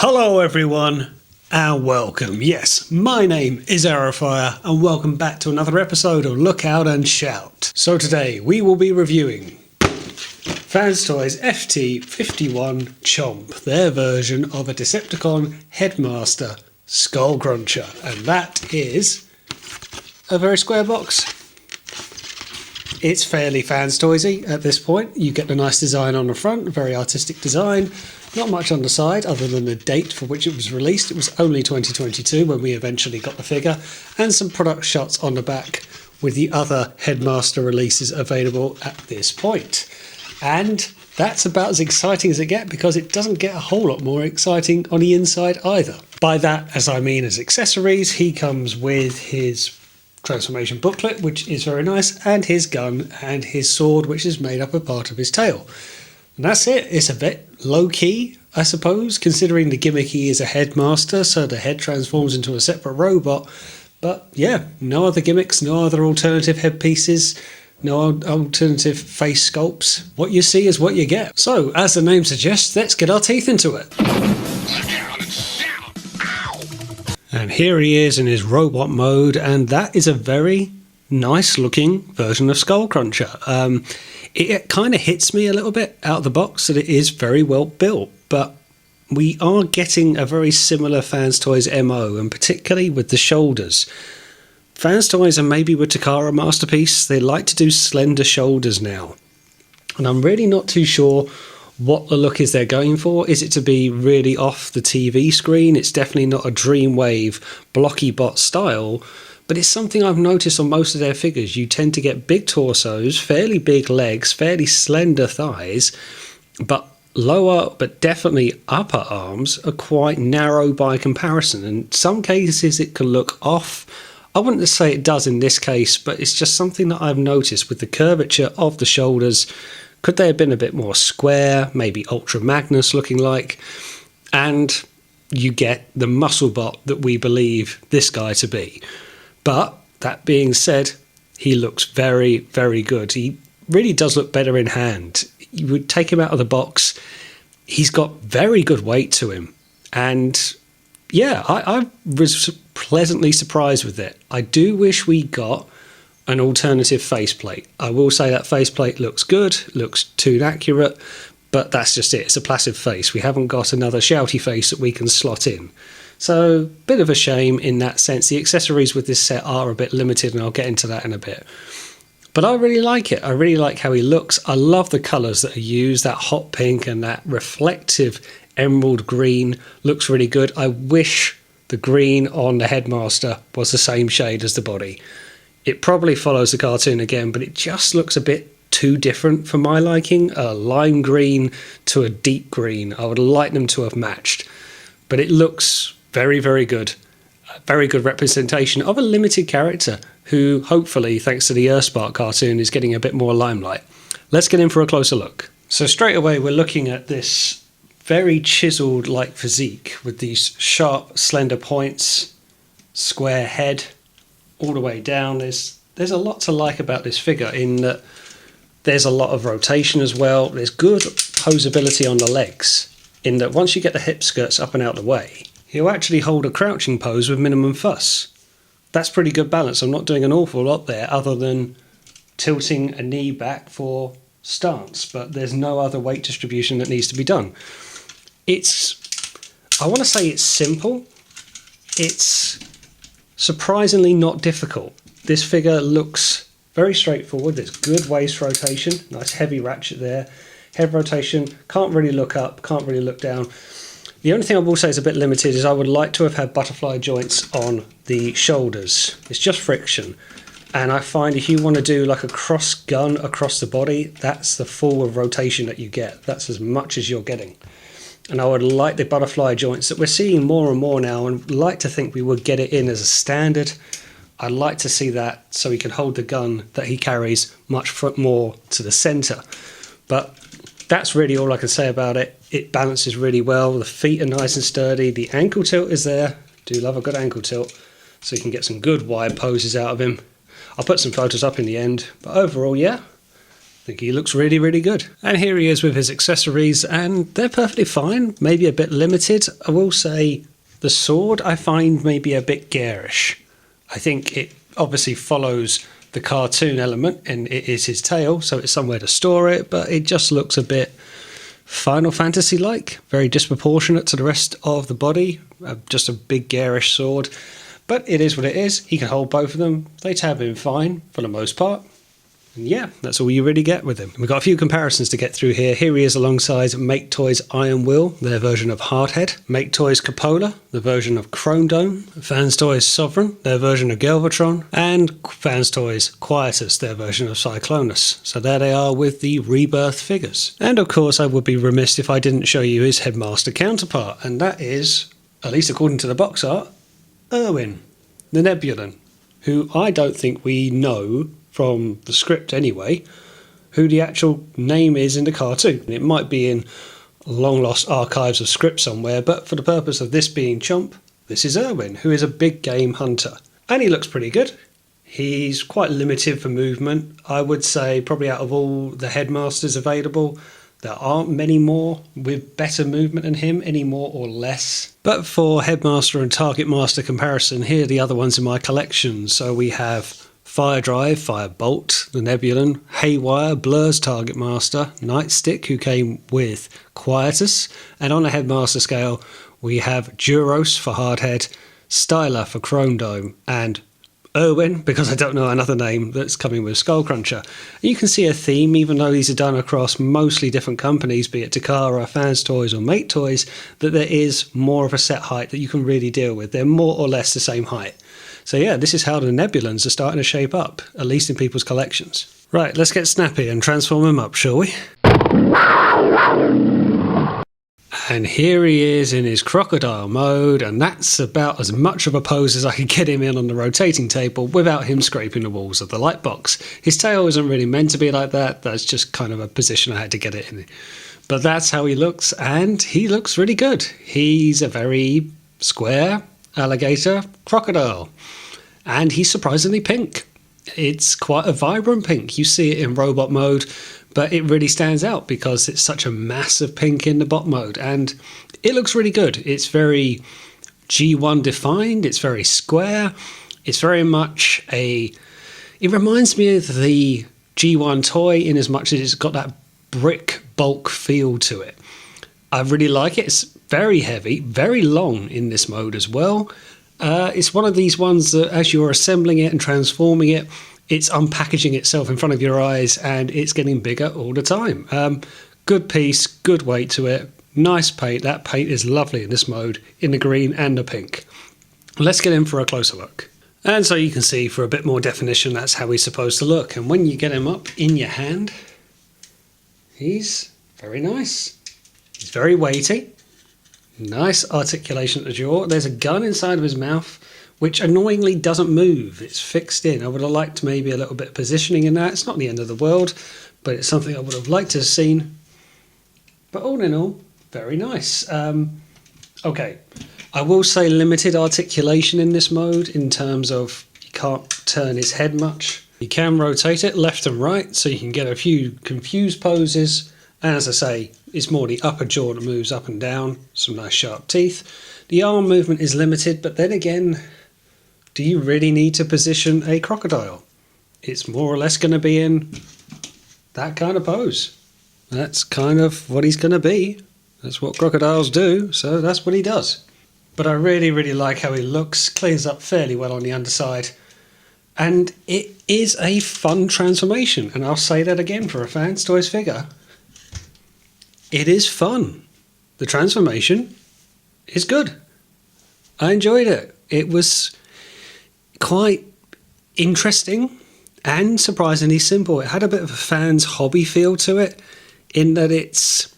Hello everyone and welcome. Yes, my name is Arrowfire and welcome back to another episode of Look Out and Shout. So today we will be reviewing Fanstoys FT51 Chomp, their version of a Decepticon Headmaster Skullcruncher, and that is a very square box. It's fairly Fanstoysy at this point. You get the nice design on the front, very artistic design. Not much on the side other than the date for which it was released. It was only 2022 when we eventually got the figure, and some product shots on the back with the other Headmaster releases available at this point. And that's about as exciting as it gets, because it doesn't get a whole lot more exciting on the inside either. By that, as I mean as accessories, he comes with his transformation booklet, which is very nice, and his gun and his sword, which is made up of part of his tail. And that's it. It's a bit low-key, I suppose, considering the gimmick he is a headmaster, so the head transforms into a separate robot. But yeah, no other gimmicks, no other alternative headpieces, no alternative face sculpts. What you see is what you get. So, as the name suggests, let's get our teeth into it. And here he is in his robot mode, and that is a very nice looking version of Skullcruncher. It kind of hits me a little bit out of the box that it is very well built, but we are getting a very similar Fanstoys MO, and particularly with the shoulders. Fanstoys, and maybe with Takara Masterpiece, they like to do slender shoulders now, and I'm really not too sure what the look is they're going for. Is it to be really off the TV screen? It's definitely not a Dreamwave blocky bot style, but it's something I've noticed on most of their figures. You tend to get big torsos, fairly big legs, fairly slender thighs, but lower but definitely upper arms are quite narrow by comparison. In some cases it can look off. I wouldn't say it does in this case, but it's just something that I've noticed with the curvature of the shoulders. Could they have been a bit more square, maybe Ultra Magnus looking like? And you get the muscle bot that we believe this guy to be. But that being said, he looks very, very good. He really does look better in hand. You would take him out of the box. He's got very good weight to him. And yeah, I was pleasantly surprised with it. I do wish we got an alternative faceplate. I will say that faceplate looks good, looks toon accurate, but that's just it. It's a placid face. We haven't got another shouty face that we can slot in. So, bit of a shame in that sense. The accessories with this set are a bit limited, and I'll get into that in a bit. But I really like it. I really like how he looks. I love the colours that are used. That hot pink and that reflective emerald green looks really good. I wish the green on the Headmaster was the same shade as the body. It probably follows the cartoon again, but it just looks a bit too different for my liking. A lime green to a deep green. I would like them to have matched. But it looks very, very good. A very good representation of a limited character who, hopefully, thanks to the Earthspark cartoon, is getting a bit more limelight. Let's get in for a closer look. So straight away, we're looking at this very chiseled-like physique with these sharp, slender points, square head, all the way down. There's a lot to like about this figure in that there's a lot of rotation as well. There's good posability on the legs in that once you get the hip skirts up and out the way, he'll actually hold a crouching pose with minimum fuss. That's pretty good balance. I'm not doing an awful lot there other than tilting a knee back for stance, but there's no other weight distribution that needs to be done. I want to say it's simple. It's surprisingly not difficult. This figure looks very straightforward. There's good waist rotation, nice heavy ratchet there. Head rotation, can't really look up, can't really look down. The only thing I will say is a bit limited is I would like to have had butterfly joints on the shoulders. It's just friction. And I find if you want to do like a cross gun across the body, that's the full of rotation that you get. That's as much as you're getting. And I would like the butterfly joints that we're seeing more and more now, and like to think we would get it in as a standard. I'd like to see that so he can hold the gun that he carries much more to the centre. But that's really all I can say about it. It balances really well. The feet are nice and sturdy. The ankle tilt is there. Do love a good ankle tilt. So you can get some good wide poses out of him. I'll put some photos up in the end. But overall, yeah, think he looks really, really good. And here he is with his accessories, and they're perfectly fine, maybe a bit limited. I will say the sword I find maybe a bit garish. I think it obviously follows the cartoon element, and it is his tail, so it's somewhere to store it, but it just looks a bit Final Fantasy-like, very disproportionate to the rest of the body, just a big garish sword. But it is what it is. He can hold both of them. They tab in fine for the most part. And yeah, that's all you really get with him. We've got a few comparisons to get through here. Here he is alongside Make Toys Iron Will, their version of Hardhead. Make Toys Cupola, the version of Chrome Dome. Fanstoys Sovereign, their version of Galvatron. And Fanstoys Quietus, their version of Cyclonus. So there they are with the Rebirth figures. And of course, I would be remiss if I didn't show you his Headmaster counterpart. And that is, at least according to the box art, Irwin, the Nebulan, who I don't think we know from the script anyway, who the actual name is in the cartoon. It might be in long lost archives of script somewhere, but for the purpose of this being Chomp, this is Irwin, who is a big game hunter. And he looks pretty good. He's quite limited for movement. I would say probably out of all the headmasters available, there aren't many more with better movement than him, any more or less. But for Headmaster and Target Master comparison, here are the other ones in my collection. So we have Fire Drive, Firebolt, the Nebulan, Haywire, Blur's Target Master, Nightstick, who came with Quietus, and on a Headmaster scale, we have Duros for Hardhead, Styler for Chrome Dome, and Irwin, because I don't know another name, that's coming with Skullcruncher. You can see a theme, even though these are done across mostly different companies, be it Takara, Fanstoys or Make Toys, that there is more of a set height that you can really deal with. They're more or less the same height. So yeah, this is how the Nebulans are starting to shape up, at least in people's collections. Right, let's get snappy and transform him up, shall we? And here he is in his crocodile mode, and that's about as much of a pose as I could get him in on the rotating table without him scraping the walls of the light box. His tail isn't really meant to be like that, that's just kind of a position I had to get it in. But that's how he looks, and he looks really good. He's a very square alligator crocodile, and he's surprisingly pink. It's quite a vibrant pink. You see it in robot mode, but it really stands out because it's such a massive pink in the bot mode, and it looks really good. It's very G1 defined, it's very square, it's very much it reminds me of the G1 toy in as much as it's got that brick bulk feel to it. I really like it. It's very heavy, very long in this mode as well. It's one of these ones that as you're assembling it and transforming it, it's unpackaging itself in front of your eyes and it's getting bigger all the time. Good piece, good weight to it, nice paint. That paint is lovely in this mode, in the green and the pink. Let's get in for a closer look. And so you can see for a bit more definition, that's how he's supposed to look. And when you get him up in your hand, he's very nice. He's very weighty. Nice articulation at the jaw. There's a gun inside of his mouth, which annoyingly doesn't move. It's fixed in. I would have liked maybe a little bit of positioning in that. It's not the end of the world, but it's something I would have liked to have seen. But all in all, very nice. Okay, I will say limited articulation in this mode in terms of you can't turn his head much. You can rotate it left and right, so you can get a few confused poses. And as I say, it's more the upper jaw that moves up and down, some nice sharp teeth. The arm movement is limited, but then again, do you really need to position a crocodile? It's more or less going to be in that kind of pose. That's kind of what he's going to be. That's what crocodiles do, so that's what he does. But I really, really like how he looks, cleans up fairly well on the underside. And it is a fun transformation, and I'll say that again for a Fanstoys figure. It is fun. The transformation is good. I enjoyed it. It was quite interesting and surprisingly simple. It had a bit of a fan's hobby feel to it in that it's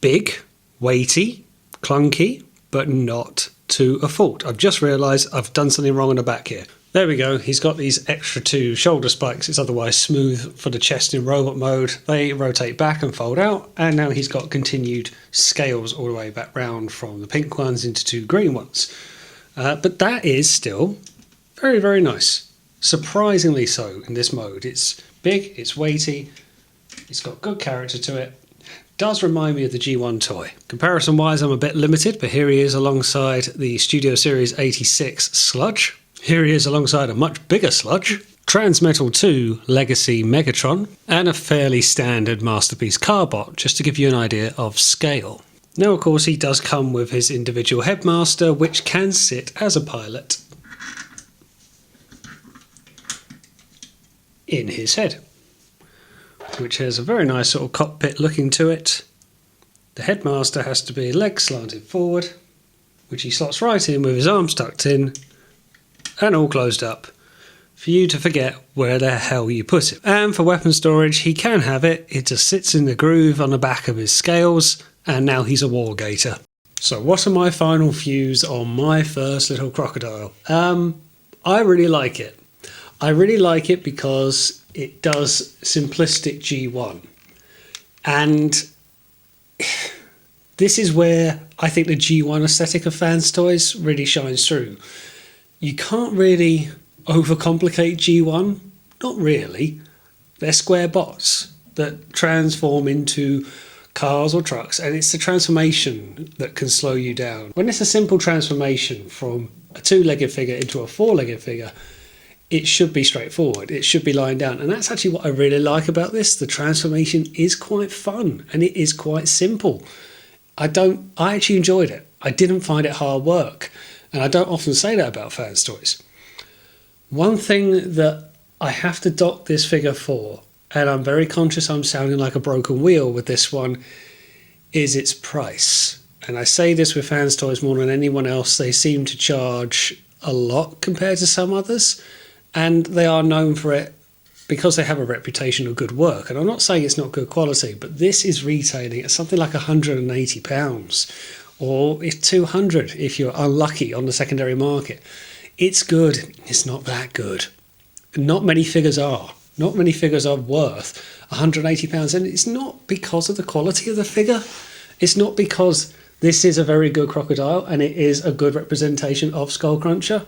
big, weighty, clunky, but not to a fault. I've just realised I've done something wrong on the back here. There we go, he's got these extra two shoulder spikes. It's otherwise smooth for the chest in robot mode. They rotate back and fold out, and now he's got continued scales all the way back round from the pink ones into two green ones. But that is still very, very nice. Surprisingly so in this mode. It's big, it's weighty, It's got good character to it. Does remind me of the G1 toy. Comparison wise, I'm a bit limited, but here he is alongside the Studio Series 86 Sludge. Here he is alongside a much bigger Sludge, Transmetal 2 Legacy Megatron, and a fairly standard Masterpiece Carbot, just to give you an idea of scale. Now, of course, he does come with his individual Headmaster, which can sit as a pilot in his head, which has a very nice sort of cockpit looking to it. The Headmaster has to be legs slanted forward, which he slots right in with his arms tucked in and all closed up for you to forget where the hell you put it. And for weapon storage, he can have it. It just sits in the groove on the back of his scales, and now he's a war gator. So what are my final views on my first little crocodile? I really like it. I really like it because it does simplistic G1. And this is where I think the G1 aesthetic of Fanstoys really shines through. You can't really overcomplicate G1. Not really. They're square bots that transform into cars or trucks, and it's the transformation that can slow you down. When it's a simple transformation from a two-legged figure into a four-legged figure, it should be straightforward. It should be lying down. And that's actually what I really like about this. The transformation is quite fun and it is quite simple. I actually enjoyed it. I didn't find it hard work. And I don't often say that about Fanstoys. One thing that I have to dock this figure for, and I'm very conscious I'm sounding like a broken wheel with this one, is its price. And I say this with Fanstoys more than anyone else. They seem to charge a lot compared to some others. And they are known for it because they have a reputation of good work. And I'm not saying it's not good quality, but this is retailing at something like £180, or if 200 if you're unlucky on the secondary market. It's good. It's not that good. Not many figures are. Not many figures are worth £180. And it's not because of the quality of the figure. It's not because this is a very good crocodile and it is a good representation of Skullcruncher.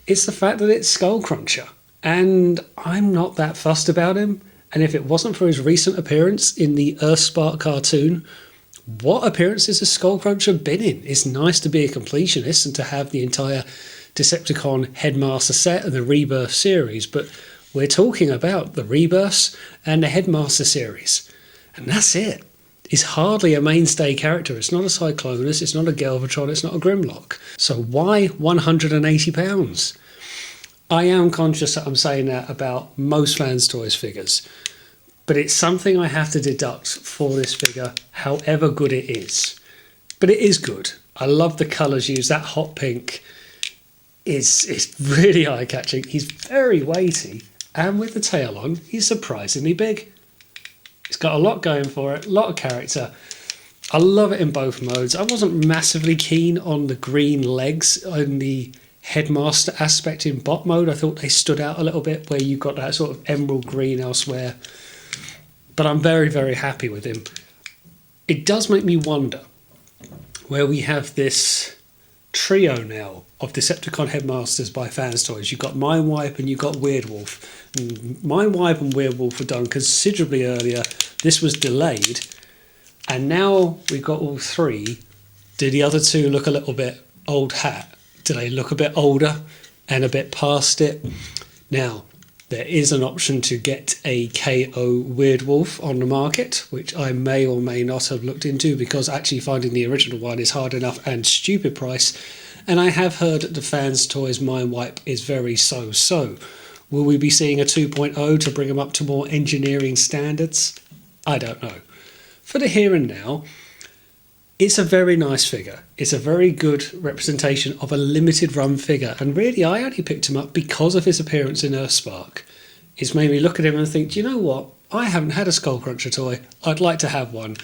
It's the fact that it's Skullcruncher, and I'm not that fussed about him. And if it wasn't for his recent appearance in the Earthspark cartoon, what appearances has Skullcruncher been in? It's nice to be a completionist and to have the entire Decepticon Headmaster set and the Rebirth series, but we're talking about the Rebirths and the Headmaster series, and that's it. He's hardly a mainstay character. It's not a Cyclonus, it's not a Galvatron, it's not a Grimlock. So why £180? I am conscious that I'm saying that about most Fanstoys figures, but it's something I have to deduct for this figure, however good it is. But it is good. I love the colours used. That hot pink is really eye-catching. He's very weighty, and with the tail on, he's surprisingly big. It's got a lot going for it, a lot of character. I love it in both modes. I wasn't massively keen on the green legs on the Headmaster aspect in bot mode. I thought they stood out a little bit where you got that sort of emerald green elsewhere. But I'm very, very happy with him. It does make me wonder where we have this trio now of Decepticon Headmasters by Fanstoys. You've got Mindwipe and you've got Weirdwolf. Mindwipe and Weirdwolf were done considerably earlier. This was delayed. And now we've got all three. Do the other two look a little bit old hat? Do they look a bit older and a bit past it? Now, there is an option to get a KO Weirdwolf on the market, which I may or may not have looked into because actually finding the original one is hard enough and stupid price. And I have heard that the Fanstoys Mindwipe is very so-so. Will we be seeing a 2.0 to bring them up to more engineering standards? I don't know. For the here and now, it's a very nice figure. It's a very good representation of a limited run figure. And really, I only picked him up because of his appearance in Earthspark. It's made me look at him and think, do you know what? I haven't had a Skullcruncher toy. I'd like to have one.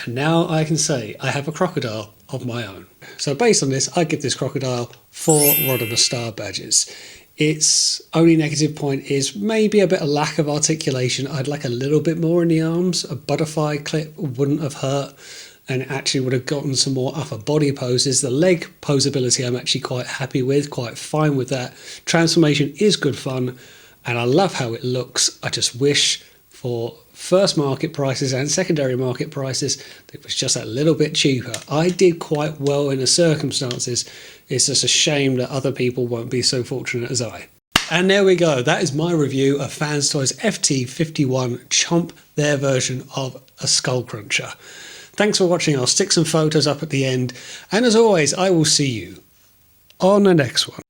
And now I can say I have a crocodile of my own. So based on this, I give this crocodile 4 Rodimus Star badges. Its only negative point is maybe a bit of lack of articulation. I'd like a little bit more in the arms. A butterfly clip wouldn't have hurt and actually would have gotten some more upper body poses. The leg posability I'm actually quite happy with, quite fine with that. Transformation is good fun and I love how it looks. I just wish for first market prices and secondary market prices, it was just a little bit cheaper. I did quite well in the circumstances. It's just a shame that other people won't be so fortunate as I. And there we go. That is my review of Fanstoys FT51 Chomp, their version of a Skullcruncher. Thanks for watching. I'll stick some photos up at the end. And as always, I will see you on the next one.